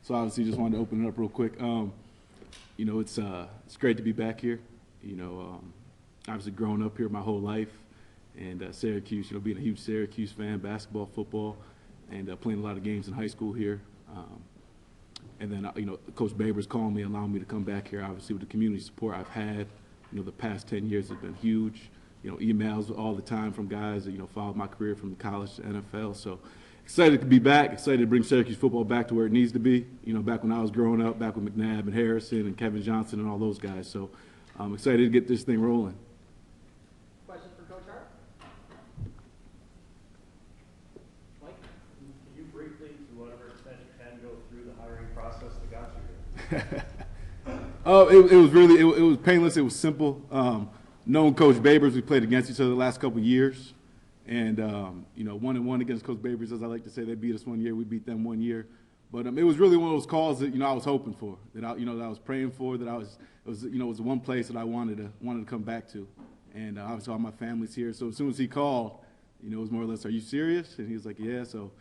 So obviously, just wanted to open it up real quick. It's great to be back here. Obviously growing up here my whole life, and Syracuse. Being a huge Syracuse fan, basketball, football, and playing a lot of games in high school here. And then Coach Babers calling me, allowing me to come back here. Obviously, with the community support I've had, the past 10 years have been huge. Emails all the time from guys that followed my career from college to NFL. So excited to be back. Excited to bring Syracuse football back to where it needs to be. Back when I was growing up, back with McNabb and Harrison and Kevin Johnson and all those guys. So I'm excited to get this thing rolling. Question for Coach Hart? Mike? Can you briefly, to whatever extent you can, go through the hiring process that got you here? It was painless. It was simple. Known Coach Babers, we played against each other the last couple of years, and 1-1 against Coach Babers, as I like to say. They beat us one year, we beat them one year. But it was really one of those calls that I was hoping for, that I was praying for, that it was the one place that I wanted to come back to, and obviously all my family's here. So as soon as he called, it was more or less, "Are you serious?" And he was like, "Yeah." So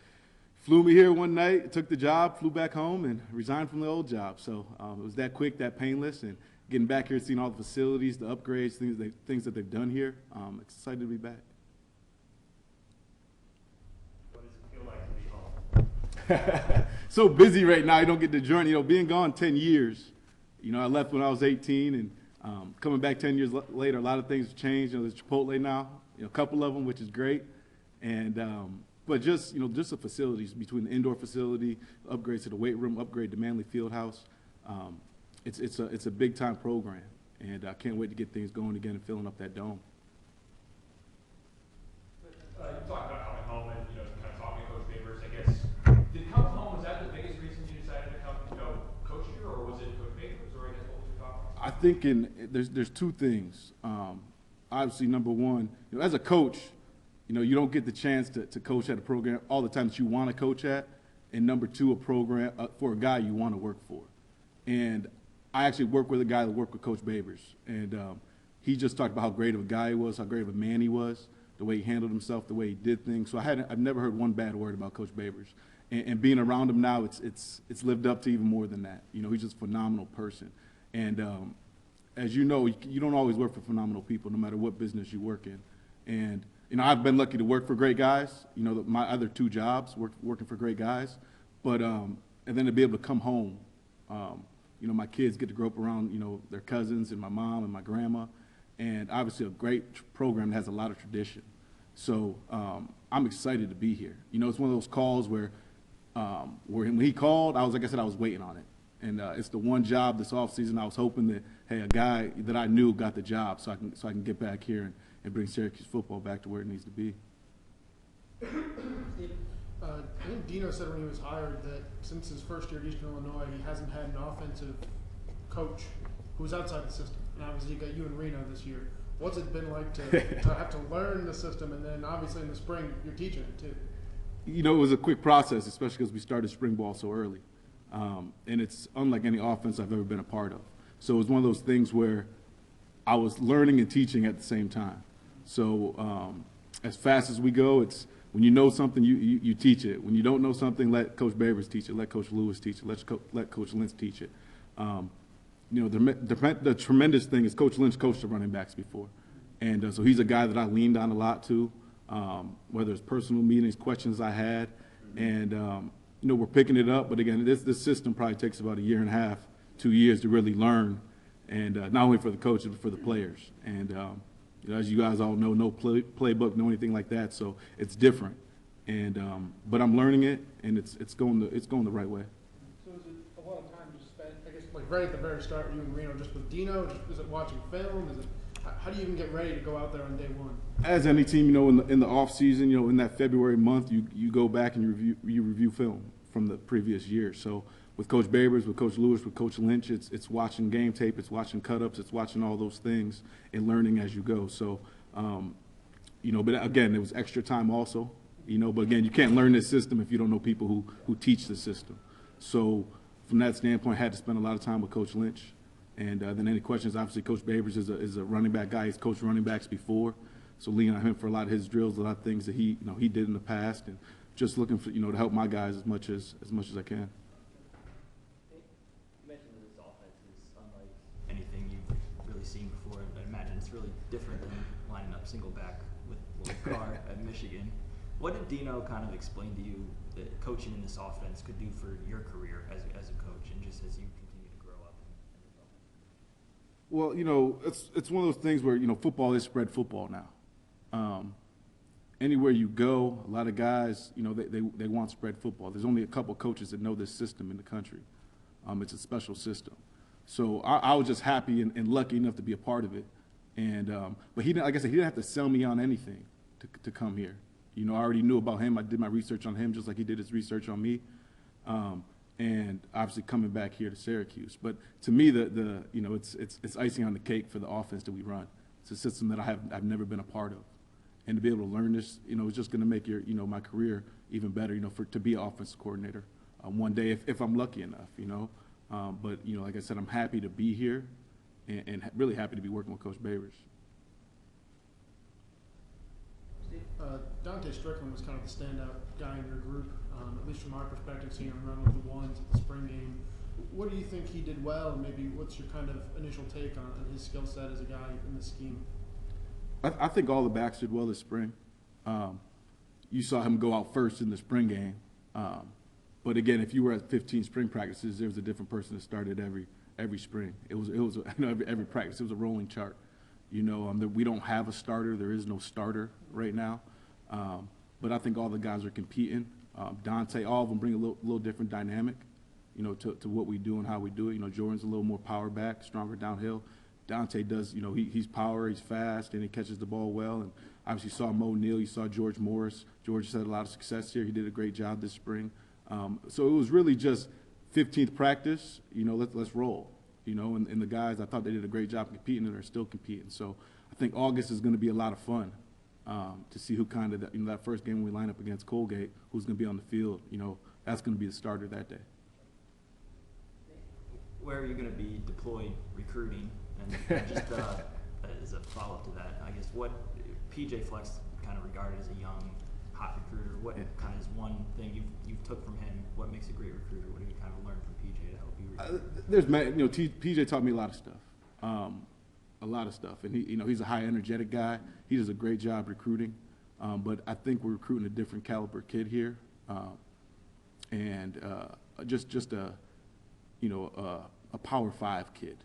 flew me here one night, took the job, flew back home, and resigned from the old job. So it was that quick, that painless, and getting back here, seeing all the facilities, the upgrades, things that they've done here. Excited to be back. What does it feel like to be home? So busy right now, you don't get the journey. Being gone 10 years, I left when I was 18, and coming back 10 years later, a lot of things have changed. There's Chipotle now, a couple of them, which is great. And but just the facilities, between the indoor facility, upgrades to the weight room, upgrade to Manley Fieldhouse. It's a big time program, and I can't wait to get things going again and filling up that dome. You talked about coming home and kind of talking to Coach Babers. I guess did coming home, was that the biggest reason you decided to come coach here, or was it Coach Babers, or I guess what was your thought? I think there's two things. Obviously, number one, as a coach, you don't get the chance to coach at a program all the time that you want to coach at, and number two, a program for a guy you want to work for. And I actually worked with a guy that worked with Coach Babers, and he just talked about how great of a guy he was, how great of a man he was, the way he handled himself, the way he did things. So I've never heard one bad word about Coach Babers. And being around him now, it's lived up to even more than that. He's just a phenomenal person. And as you know, you don't always work for phenomenal people, no matter what business you work in. And I've been lucky to work for great guys. My other two jobs, working for great guys. But and then to be able to come home. My kids get to grow up around, their cousins and my mom and my grandma, and obviously a great program that has a lot of tradition. So I'm excited to be here. It's one of those calls where when he called, I was waiting on it. And it's the one job this offseason I was hoping that, hey, a guy that I knew got the job so I can get back here and bring Syracuse football back to where it needs to be. I think Dino said when he was hired that since his first year at Eastern Illinois, he hasn't had an offensive coach who was outside the system. And obviously you got you and Reno this year. What's it been like to have to learn the system, and then obviously in the spring you're teaching it too? It was a quick process, especially because we started spring ball so early. And it's unlike any offense I've ever been a part of. So it was one of those things where I was learning and teaching at the same time. So as fast as we go, it's when you know something, you teach it. When you don't know something, let Coach Babers teach it. Let Coach Lewis teach it. Let Coach Lynch teach it. The tremendous thing is Coach Lynch coached the running backs before. And so he's a guy that I leaned on a lot too, whether it's personal meetings, questions I had. And, we're picking it up. But, again, this system probably takes about a year and a half, 2 years to really learn, and not only for the coaches but for the players. And as you guys all know, no playbook, no anything like that, so it's different. And but I'm learning it, and it's going the right way. So is it a lot of time you spent, I guess, like right at the very start, you and Reno, just with Dino? Is it watching film? How do you even get ready to go out there on day one? As any team, in the off season, in that February month, you go back and you review film from the previous year. So with Coach Babers, with Coach Lewis, with Coach Lynch, it's watching game tape, it's watching cut-ups, it's watching all those things and learning as you go. So, but again, it was extra time also, but again, you can't learn this system if you don't know people who teach the system. So from that standpoint, I had to spend a lot of time with Coach Lynch. And then any questions, obviously Coach Babers is a running back guy. He's coached running backs before. So leaning on him for a lot of his drills, a lot of things that he did in the past, and just looking for, to help my guys as much as I can. really seen before. I imagine it's really different than lining up single back with Carr at Michigan. What did Dino kind of explain to you that coaching in this offense could do for your career as a coach and just as you continue to grow up and develop? Well, it's one of those things where, football is spread football now. Anywhere you go, a lot of guys, they want spread football. There's only a couple coaches that know this system in the country. It's a special system. So I was just happy and lucky enough to be a part of it. And but like I said, he didn't have to sell me on anything to come here. I already knew about him. I did my research on him just like he did his research on me. And obviously coming back here to Syracuse. But to me, it's icing on the cake for the offense that we run. It's a system that I've never been a part of. And to be able to learn this, it's just going to make my career even better, to be an offensive coordinator one day if I'm lucky enough, But, like I said, I'm happy to be here and really happy to be working with Coach Babers. Dante Strickland was kind of the standout guy in your group, at least from my perspective, seeing him run with the ones at the spring game. What do you think he did well, and maybe what's your kind of initial take on his skill set as a guy in the scheme? I think all the backs did well this spring. You saw him go out first in the spring game. But again, if you were at 15 spring practices, there was a different person that started every spring. It was every practice. It was a rolling chart. We don't have a starter. There is no starter right now. But I think all the guys are competing. Dante, all of them bring a little different dynamic, to what we do and how we do it. Jordan's a little more power back, stronger downhill. Dante does, he's power, he's fast, and he catches the ball well. And obviously you saw Mo Neal, you saw George Morris. George has had a lot of success here. He did a great job this spring. So it was really just 15th practice, let's roll. And the guys, I thought they did a great job competing and are still competing. So I think August is going to be a lot of fun to see who kind of, that first game when we line up against Colgate, who's going to be on the field. That's going to be the starter that day. Where are you going to be deployed recruiting? And just as a follow-up to that, I guess what PJ Fleck's kind of regarded as a young, hot recruiter. What kind of is one thing you took from him? What makes a great recruiter? What have you kind of learned from PJ to help you recruit? PJ taught me a lot of stuff. And he's a high energetic guy. He does a great job recruiting. But I think we're recruiting a different caliber kid here, and just a Power 5 kid.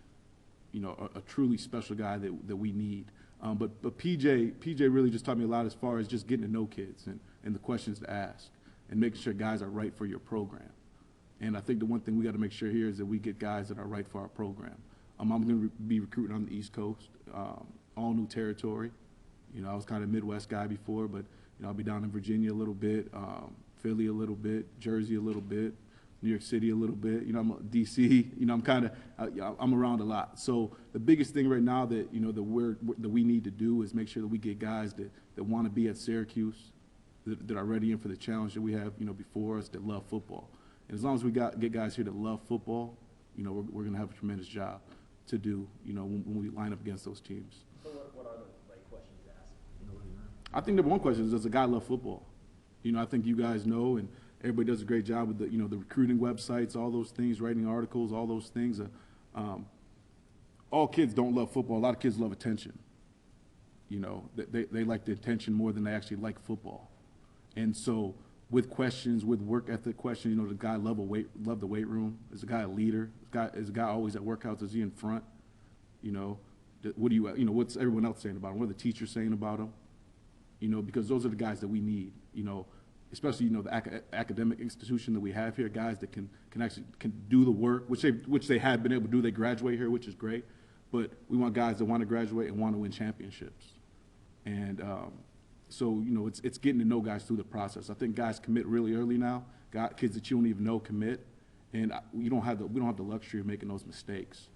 A truly special guy that we need. But PJ really just taught me a lot as far as just getting to know kids and the questions to ask and making sure guys are right for your program. And I think the one thing we got to make sure here is that we get guys that are right for our program. I'm going to be recruiting on the East Coast, all new territory. I was kind of a Midwest guy before, but I'll be down in Virginia a little bit, Philly a little bit, Jersey a little bit, New York City a little bit, I'm DC, I'm around a lot. So the biggest thing right now that, that we need to do is make sure that we get guys that want to be at Syracuse, that are ready in for the challenge that we have, before us, that love football. And as long as we get guys here that love football, we're going to have a tremendous job to do, when we line up against those teams. So what are the right questions to ask in the living room? I think number one question is, does a guy love football? I think you guys know, and everybody does a great job with the recruiting websites, all those things, writing articles, all those things. All kids don't love football. A lot of kids love attention. They like the attention more than they actually like football. And so with questions, with work ethic questions, the guy love the weight room? Is the guy a leader? Is the guy always at workouts? Is he in front? What do what's everyone else saying about him? What are the teachers saying about him? Because those are the guys that we need, especially the academic institution that we have here, guys that can actually do the work, which they have been able to do. They graduate here, which is great, but we want guys that want to graduate and want to win championships. And so it's getting to know guys through the process. I think guys commit really early now. Kids that you don't even know commit, and we don't have the luxury of making those mistakes.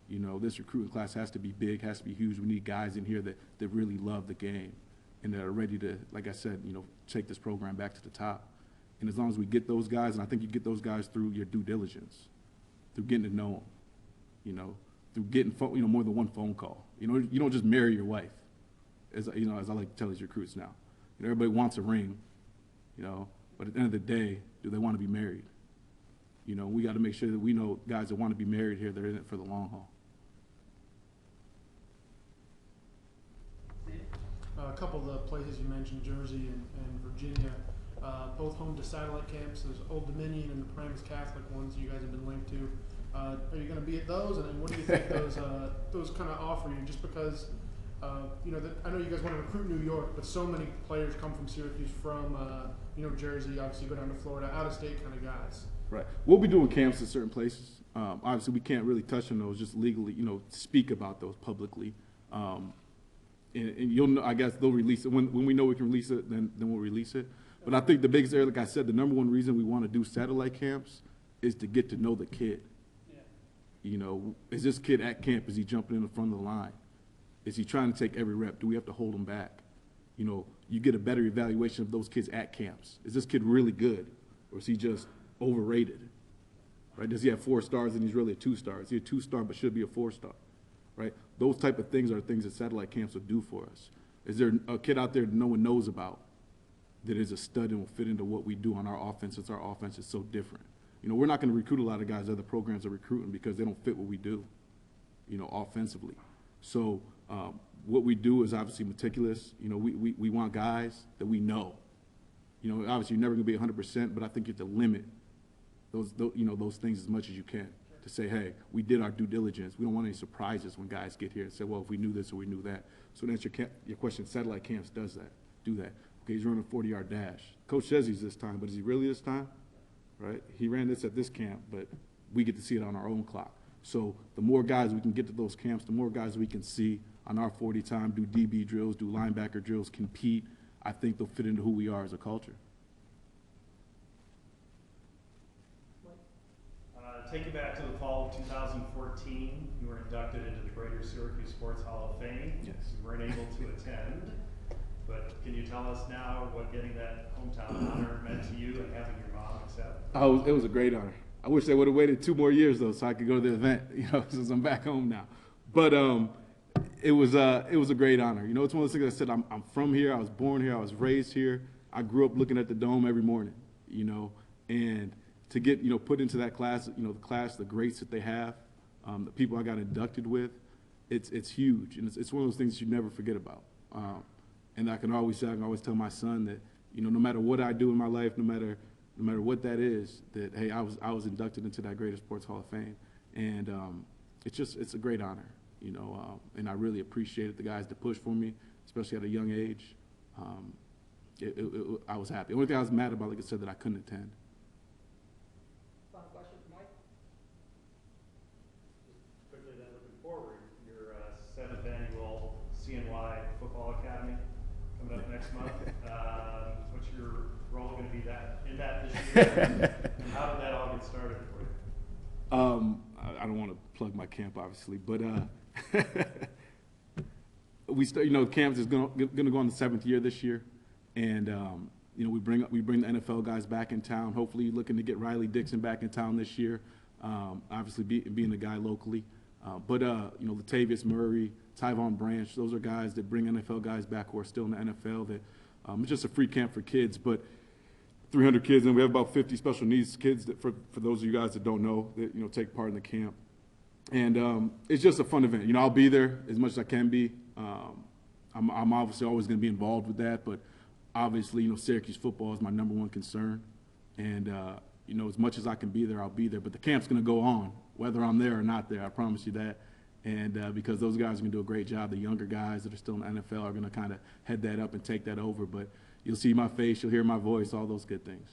This recruiting class has to be big, has to be huge. We need guys in here that really love the game and that are ready to, like I said, take this program back to the top. And as long as we get those guys, and I think you get those guys through your due diligence, through getting to know them, through getting more than one phone call. You don't just marry your wife, as I like to tell these recruits now. Everybody wants a ring, but at the end of the day, do they want to be married? We got to make sure that we know guys that want to be married here, they're in it for the long haul. couple of the places you mentioned, Jersey and Virginia, both home to satellite camps. There's Old Dominion and the Paramus Catholic ones you guys have been linked to. Are you going to be at those? And what do you think those kind of offer you? Just because, I know you guys want to recruit New York, but so many players come from Syracuse, from Jersey, obviously go down to Florida, out of state kind of guys. Right. We'll be doing camps in certain places. Obviously, we can't really touch on those, just legally, speak about those publicly. And you'll know, I guess they'll release it. When we know we can release it, then we'll release it. But I think the biggest area, like I said, the number one reason we want to do satellite camps is to get to know the kid. Yeah. Is this kid at camp? Is he jumping in the front of the line? Is he trying to take every rep? Do we have to hold him back? You get a better evaluation of those kids at camps. Is this kid really good, or is he just overrated? Right? Does he have 4 stars and he's really a 2-star? Is he a 2-star but should be a 4-star? Right? Those type of things are things that satellite camps will do for us. Is there a kid out there that no one knows about that is a stud and will fit into what we do on our offense, since our offense is so different? We're not going to recruit a lot of guys other programs are recruiting because they don't fit what we do, offensively. So what we do is obviously meticulous. We want guys that we know. Obviously you're never going to be 100%, but I think you have to limit those things as much as you can to say, hey, we did our due diligence. We don't want any surprises when guys get here and say, well, if we knew this or we knew that. So to answer your question, satellite camps do that. Okay, he's running a 40-yard dash. Coach says he's this time, but is he really this time? Right? He ran this at this camp, but we get to see it on our own clock. So the more guys we can get to those camps, the more guys we can see on our 40 time, do DB drills, do linebacker drills, compete, I think they'll fit into who we are as a culture. Take you back to the fall of 2014. You were inducted into the Greater Syracuse Sports Hall of Fame. Yes. You weren't able to attend, but can you tell us now what getting that hometown honor meant to you and having your mom accept? It was a great honor. I wish they would have waited 2 more years though, so I could go to the event. Since I'm back home now. But it was a great honor. It's one of those things I said. I'm from here. I was born here. I was raised here. I grew up looking at the dome every morning. And to get put into that class, the greats that they have, the people I got inducted with, it's huge, and it's one of those things you never forget about. And I can always tell my son that no matter what I do in my life, no matter what that is, that hey, I was inducted into that Greater Sports Hall of Fame, and it's a great honor, and I really appreciated the guys that pushed for me, especially at a young age. I was happy. The only thing I was mad about, like I said, that I couldn't attend. Final question for Mike? Quickly then, looking forward, your 7th annual CNY Football Academy coming up next month. What's your role going to be in that this year? And how did that all get started for you? I don't want to plug my camp, obviously, but camps is going to go on the 7th year this year, and we bring the NFL guys back in town. Hopefully, looking to get Riley Dixon back in town this year. Obviously, being a guy locally, but Latavius Murray, Tyvon Branch, those are guys that bring NFL guys back who are still in the NFL. That it's just a free camp for kids, but 300 kids, and we have about 50 special needs kids that, for those of you guys that don't know, that take part in the camp. And it's just a fun event. I'll be there as much as I can be. I'm obviously always going to be involved with that, but obviously, Syracuse football is my #1 concern. And, as much as I can be there, I'll be there. But the camp's going to go on, whether I'm there or not there. I promise you that. And because those guys are going to do a great job. The younger guys that are still in the NFL are going to kind of head that up and take that over. But you'll see my face, you'll hear my voice, all those good things.